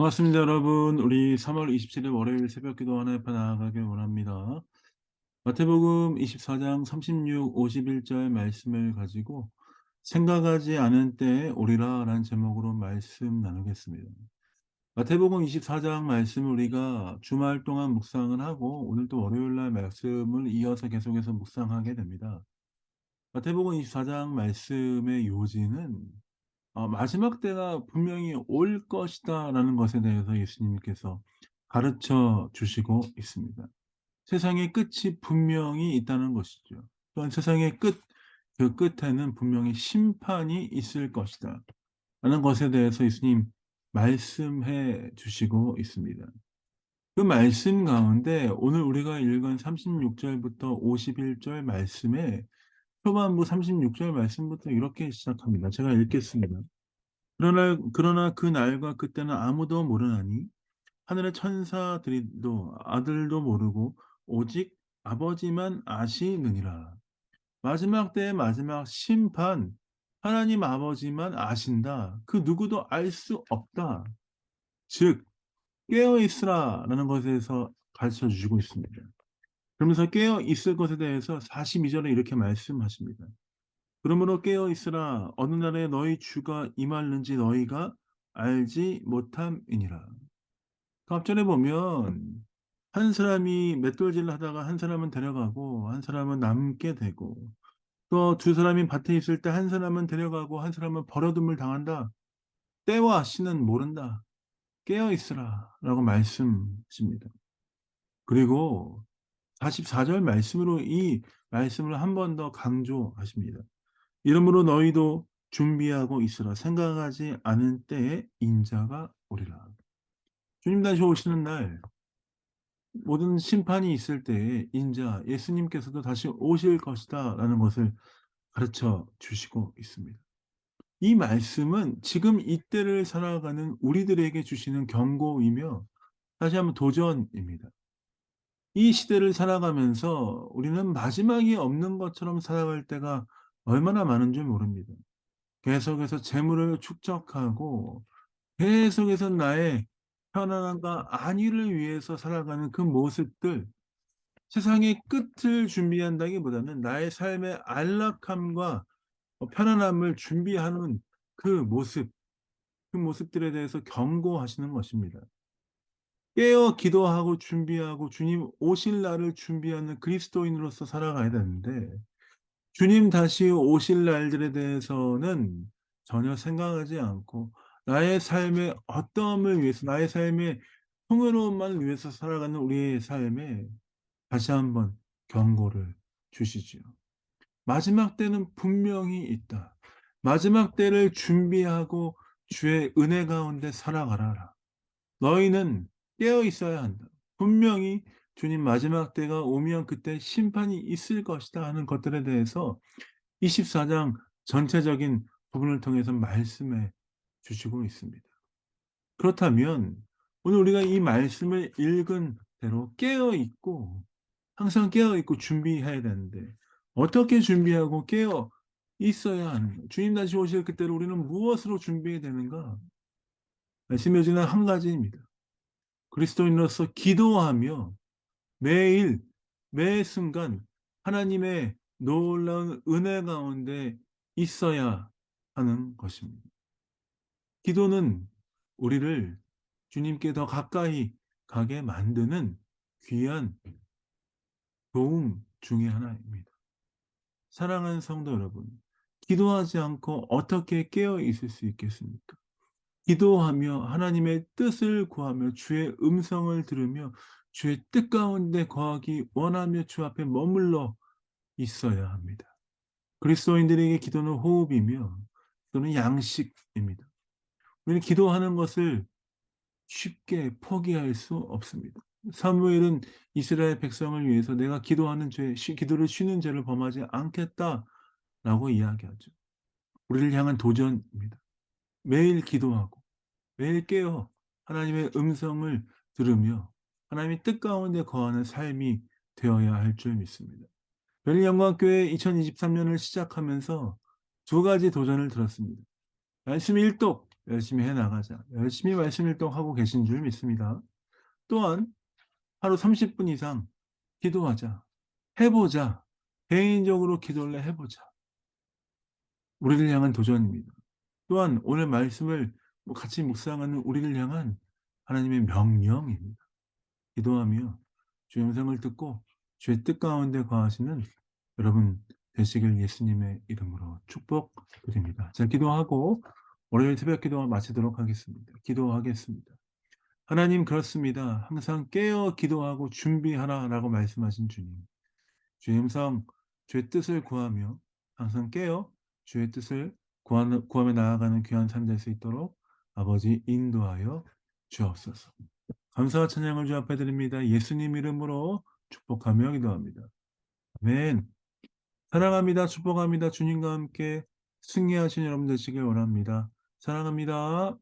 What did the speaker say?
반갑습니다, 여러분. 우리 3월 27일 월요일 새벽 기도 하나에 나아가길 원합니다. 마태복음 24장 36, 51절 말씀을 가지고 생각하지 않은 때에 오리라 라는 제목으로 말씀 나누겠습니다. 마태복음 24장 말씀을 우리가 주말 동안 묵상을 하고 오늘 또 월요일 날 말씀을 이어서 계속해서 묵상하게 됩니다. 마태복음 24장 말씀의 요지는 마지막 때가 분명히 올 것이다라는 것에 대해서 예수님께서 가르쳐 주시고 있습니다. 세상의 끝이 분명히 있다는 것이죠. 또한 세상의 끝, 그 끝에는 분명히 심판이 있을 것이다 라는 것에 대해서 예수님 말씀해 주시고 있습니다. 그 말씀 가운데 오늘 우리가 읽은 36절부터 51절 말씀에 초반부 36절 말씀부터 이렇게 시작합니다. 제가 읽겠습니다. 그러나 그 날과 그때는 아무도 모르나니 하늘의 천사들도 아들도 모르고 오직 아버지만 아시느니라. 마지막 때의 마지막 심판 하나님 아버지만 아신다. 그 누구도 알 수 없다. 즉 깨어 있으라라는 것에서 가르쳐 주시고 있습니다. 그러면서 깨어 있을 것에 대해서 42절에 이렇게 말씀하십니다. 그러므로 깨어 있으라. 어느 날에 너희 주가 임하는지 너희가 알지 못함이니라. 그 앞전에 보면 한 사람이 맷돌질을 하다가 한 사람은 데려가고 한 사람은 남게 되고 또 두 사람이 밭에 있을 때 한 사람은 데려가고 한 사람은 버려둠을 당한다. 때와 시는 모른다. 깨어 있으라라고 말씀하십니다. 그리고 44절 말씀으로 이 말씀을 한 번 더 강조하십니다. 이러므로 너희도 준비하고 있으라. 생각하지 않은 때에 인자가 오리라. 주님 다시 오시는 날 모든 심판이 있을 때에 인자 예수님께서도 다시 오실 것이다 라는 것을 가르쳐 주시고 있습니다. 이 말씀은 지금 이때를 살아가는 우리들에게 주시는 경고이며 다시 한번 도전입니다. 이 시대를 살아가면서 우리는 마지막이 없는 것처럼 살아갈 때가 얼마나 많은 줄 모릅니다. 계속해서 재물을 축적하고 계속해서 나의 편안함과 안위를 위해서 살아가는 그 모습들, 세상의 끝을 준비한다기보다는 나의 삶의 안락함과 편안함을 준비하는 그 모습, 그 모습들에 대해서 경고하시는 것입니다. 깨어 기도하고 준비하고 주님 오실 날을 준비하는 그리스도인으로서 살아가야 되는데 주님 다시 오실 날들에 대해서는 전혀 생각하지 않고 나의 삶의 어떠함을 위해서 나의 삶의 풍요로움만 위해서 살아가는 우리의 삶에 다시 한번 경고를 주시지요. 마지막 때는 분명히 있다. 마지막 때를 준비하고 주의 은혜 가운데 살아가라. 너희는 깨어 있어야 한다. 분명히 주님 마지막 때가 오면 그때 심판이 있을 것이다 하는 것들에 대해서 24장 전체적인 부분을 통해서 말씀해 주시고 있습니다. 그렇다면 오늘 우리가 이 말씀을 읽은 대로 깨어 있고 항상 깨어 있고 준비해야 되는데 어떻게 준비하고 깨어 있어야 하는가? 주님 다시 오실 그때를 우리는 무엇으로 준비해야 되는가? 말씀해 주는 한 가지입니다. 그리스도인으로서 기도하며 매일 매 순간 하나님의 놀라운 은혜 가운데 있어야 하는 것입니다. 기도는 우리를 주님께 더 가까이 가게 만드는 귀한 도움 중의 하나입니다. 사랑하는 성도 여러분, 기도하지 않고 어떻게 깨어 있을 수 있겠습니까? 기도하며 하나님의 뜻을 구하며 주의 음성을 들으며 주의 뜻 가운데 거하기 원하며 주 앞에 머물러 있어야 합니다. 그리스도인들에게 기도는 호흡이며 기도는 양식입니다. 우리는 기도하는 것을 쉽게 포기할 수 없습니다. 사무엘은 이스라엘 백성을 위해서 내가 기도하는 기도를 쉬는 죄를 범하지 않겠다라고 이야기하죠. 우리를 향한 도전입니다. 매일 기도하고 매일 깨어 하나님의 음성을 들으며 하나님의 뜻 가운데 거하는 삶이 되어야 할 줄 믿습니다. 별영광교회 2023년을 시작하면서 두 가지 도전을 들었습니다. 말씀 1독, 열심히 해 나가자. 열심히 말씀 일독하고 계신 줄 믿습니다. 또한 하루 30분 이상 기도하자. 해 보자. 개인적으로 기도를 해 보자. 우리를 향한 도전입니다. 또한 오늘 말씀을 같이 묵상하는 우리를 향한 하나님의 명령입니다. 기도하며 주의 음성을 듣고 주의 뜻 가운데 거하시는 여러분 되시길 예수님의 이름으로 축복드립니다. 자, 기도하고 월요일 새벽 기도 마치도록 하겠습니다. 기도하겠습니다. 하나님, 그렇습니다. 항상 깨어 기도하고 준비하라라고 말씀하신 주님. 주의 음성, 주의 뜻을 구하며 항상 깨어 주의 뜻을 구하며 나아가는 귀한 삶 될 수 있도록 아버지 인도하여 주옵소서. 감사와 찬양을 주 앞에 드립니다. 예수님 이름으로 축복하며 기도합니다. 아멘. 사랑합니다. 축복합니다. 주님과 함께 승리하신 여러분 되시길 원합니다. 사랑합니다.